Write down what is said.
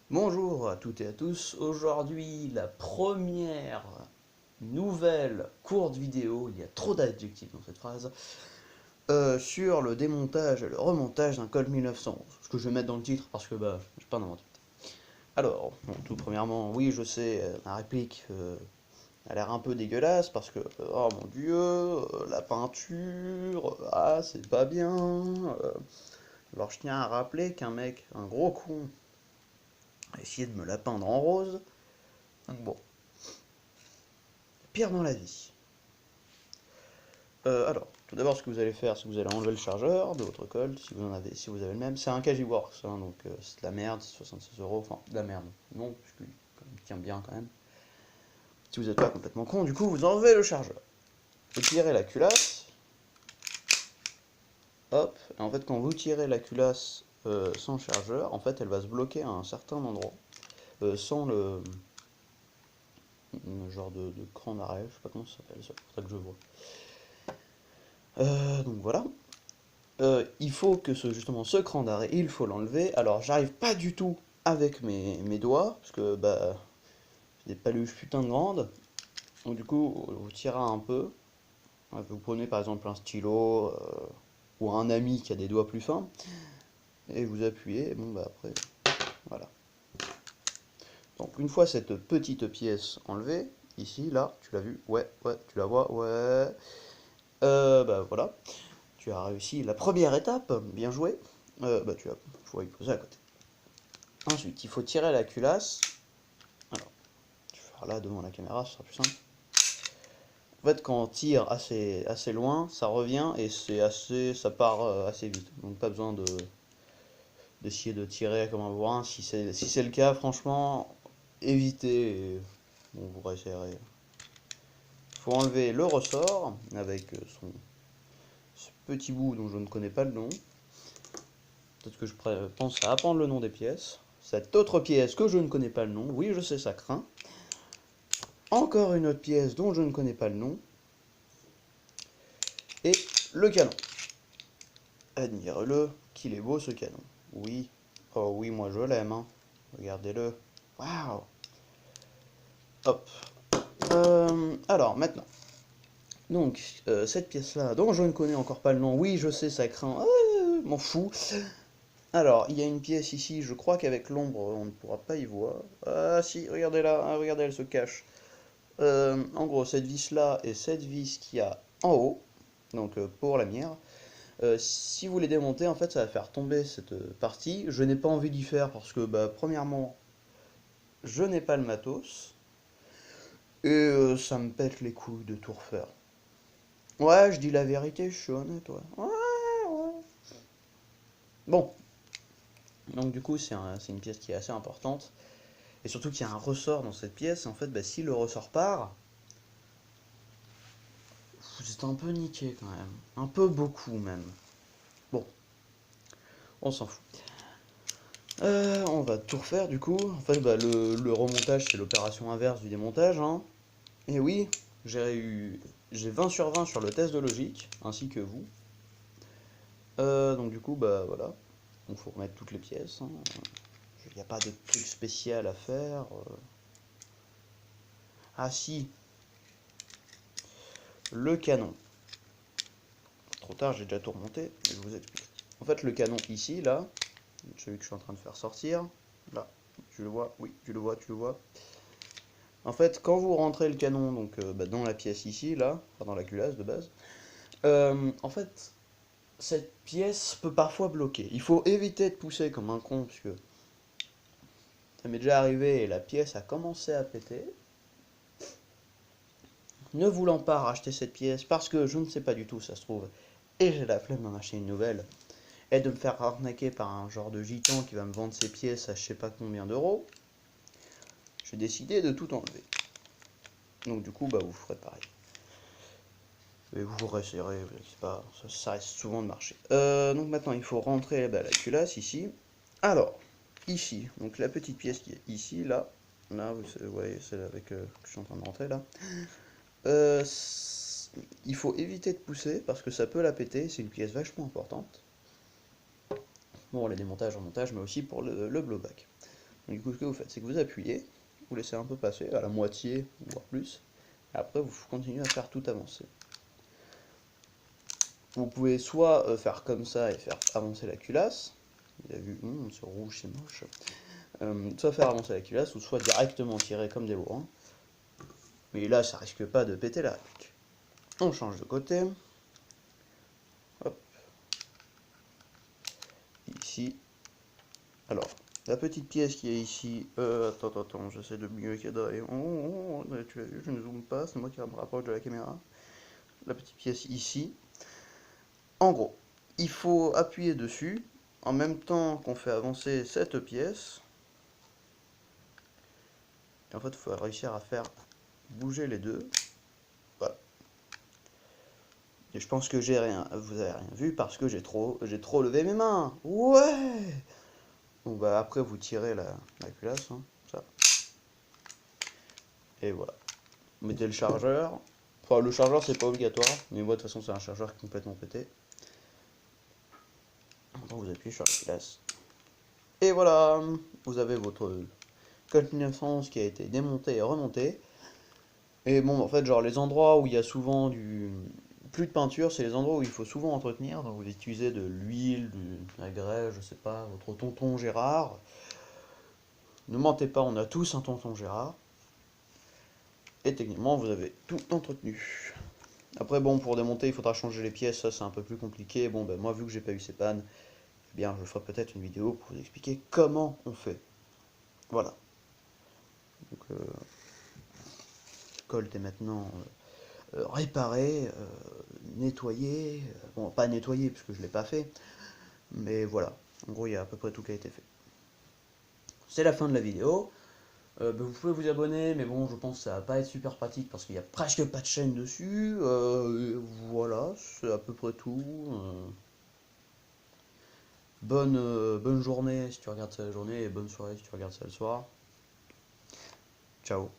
Bonjour à toutes et à tous, aujourd'hui la première nouvelle courte vidéo, il y a trop d'adjectifs dans cette phrase, sur le démontage et le remontage d'un Colt 1911, ce que je vais mettre dans le titre parce que j'ai pas d'inventé. Alors, bon, tout premièrement, oui je sais, ma réplique a l'air un peu dégueulasse parce que, oh mon dieu, la peinture, ah c'est pas bien. Alors je tiens à rappeler qu'un mec, un gros con, a essayé de me la peindre en rose, donc bon. Pire dans la vie. Alors, tout d'abord, ce que vous allez faire, c'est que vous allez enlever le chargeur de votre Colt, si vous en avez, si vous avez le même. C'est un Cagiworks, hein, donc c'est de la merde, c'est 66 euros, enfin, de la merde. Non, parce qu'il tient bien quand même. Si vous n'êtes pas complètement con, du coup, vous enlevez le chargeur. Vous tirez la culasse, hop, et en fait, quand vous tirez la culasse sans chargeur, en fait, elle va se bloquer à un certain endroit, sans le genre de cran d'arrêt, je sais pas comment ça s'appelle, c'est pour ça que je vois. Donc voilà. Il faut que justement ce cran d'arrêt, il faut l'enlever. Alors j'arrive pas du tout avec mes doigts, parce que j'ai des paluches putain de grandes. Donc du coup, vous tirez un peu. Vous prenez par exemple un stylo, ou un ami qui a des doigts plus fins, et vous appuyez, et bon après, voilà. Donc une fois cette petite pièce enlevée, ici, là, tu l'as vu? Ouais, ouais, tu la vois? Ouais. Voilà. Tu as réussi la première étape, bien joué. Tu vas pouvoir y poser à côté. Ensuite, il faut tirer la culasse. Alors, tu vas faire là devant la caméra, ce sera plus simple. En fait, quand on tire assez loin, ça revient et ça part assez vite. Donc pas besoin d'essayer de tirer comme un bourrin. Si c'est le cas, franchement, évitez. Bon, vous réessayerez. Il faut enlever le ressort avec ce petit bout dont je ne connais pas le nom. Peut-être que je pense à apprendre le nom des pièces. Cette autre pièce que je ne connais pas le nom, oui, je sais, ça craint. Encore une autre pièce dont je ne connais pas le nom. Et le canon. Admirez-le, qu'il est beau ce canon. Oui, oh oui, moi je l'aime, hein. Regardez-le. Waouh. Hop. Alors, maintenant. Donc, cette pièce-là, dont je ne connais encore pas le nom, oui, je sais, ça craint, m'en fous. Alors, il y a une pièce ici, je crois qu'avec l'ombre, on ne pourra pas y voir. Ah si, regardez là, ah, regardez, elle se cache. En gros, cette vis-là et cette vis qu'il y a en haut, donc pour la mire, si vous les démontez, en fait, ça va faire tomber cette partie. Je n'ai pas envie d'y faire parce que, premièrement, je n'ai pas le matos. Et ça me pète les couilles de tout refaire. Ouais, je dis la vérité, je suis honnête, ouais. Ouais, ouais. Bon, donc du coup, c'est une pièce qui est assez importante. Et surtout qu'il y a un ressort dans cette pièce. En fait, si le ressort part, vous êtes un peu niqué quand même. Un peu beaucoup même. Bon, on s'en fout. On va tout refaire du coup. En fait, le remontage, c'est l'opération inverse du démontage, hein. Et oui, j'ai 20 sur 20 sur le test de logique, ainsi que vous. Donc du coup, voilà. Il faut remettre toutes les pièces, hein. Il n'y a pas de truc spécial à faire. Ah si, le canon. Trop tard, j'ai déjà tout remonté, mais je vous explique. En fait, le canon ici, là, celui que je suis en train de faire sortir, là, tu le vois, oui, tu le vois, tu le vois. En fait, quand vous rentrez le canon donc, dans la pièce ici, là, enfin dans la culasse de base, en fait, cette pièce peut parfois bloquer. Il faut éviter de pousser comme un con, puisque ça m'est déjà arrivé et la pièce a commencé à péter. Ne voulant pas racheter cette pièce parce que je ne sais pas du tout, ça se trouve, et j'ai la flemme d'en acheter une nouvelle, et de me faire arnaquer par un genre de gitan qui va me vendre ses pièces à je sais pas combien d'euros, j'ai décidé de tout enlever. Donc du coup, vous ferez pareil. Et vous réessayerez, vous inquiétez pas, ça reste souvent de marcher. Donc maintenant, il faut rentrer la culasse ici. Alors, ici, donc la petite pièce qui est ici, là, vous voyez, celle avec que je suis en train de rentrer là. Euh, il faut éviter de pousser parce que ça peut la péter, c'est une pièce vachement importante. Bon, les démontages, remontages, mais aussi pour le blowback. Du coup, ce que vous faites, c'est que vous appuyez, vous laissez un peu passer, à la moitié, voire plus, et après vous continuez à faire tout avancer. Vous pouvez soit faire comme ça et faire avancer la culasse, vous avez vu, ce rouge c'est moche, soit faire avancer la culasse, ou soit directement tirer comme des bourrins. Mais là, ça risque pas de péter la réplique. On change de côté. Hop. Ici. Alors, la petite pièce qui est ici. Attends, j'essaie de mieux cadrer. Tu l'as vu, je ne zoome pas, c'est moi qui me rapproche de la caméra. La petite pièce ici. En gros, il faut appuyer dessus en même temps qu'on fait avancer cette pièce. Et en fait, il faut réussir à faire bouger les deux. Voilà. Et je pense que vous avez rien vu parce que j'ai trop levé mes mains. Ouais. Bon bah après vous tirez la culasse, hein, ça. Et voilà. Vous mettez le chargeur. Enfin le chargeur c'est pas obligatoire, mais moi de toute façon c'est un chargeur complètement pété. Donc vous appuyez sur la culasse. Et voilà, vous avez votre Colt 1911 qui a été démonté et remonté. Et bon en fait genre les endroits où il y a souvent plus de peinture, c'est les endroits où il faut souvent entretenir. Donc vous utilisez de l'huile, de la graisse, je sais pas, votre tonton Gérard. Ne mentez pas, on a tous un tonton Gérard. Et techniquement, vous avez tout entretenu. Après, bon, pour démonter, il faudra changer les pièces, ça c'est un peu plus compliqué. Bon, ben moi, vu que j'ai pas eu ces pannes, eh bien, je ferai peut-être une vidéo pour vous expliquer comment on fait. Voilà. Donc, le Colt est maintenant réparé, nettoyé. Bon, pas nettoyé, puisque je l'ai pas fait. Mais voilà. En gros, il y a à peu près tout qui a été fait. C'est la fin de la vidéo. Vous pouvez vous abonner, mais bon, je pense que ça va pas être super pratique parce qu'il n'y a presque pas de chaîne dessus. Voilà, c'est à peu près tout. Bonne journée si tu regardes ça la journée et bonne soirée si tu regardes ça le soir. Ciao.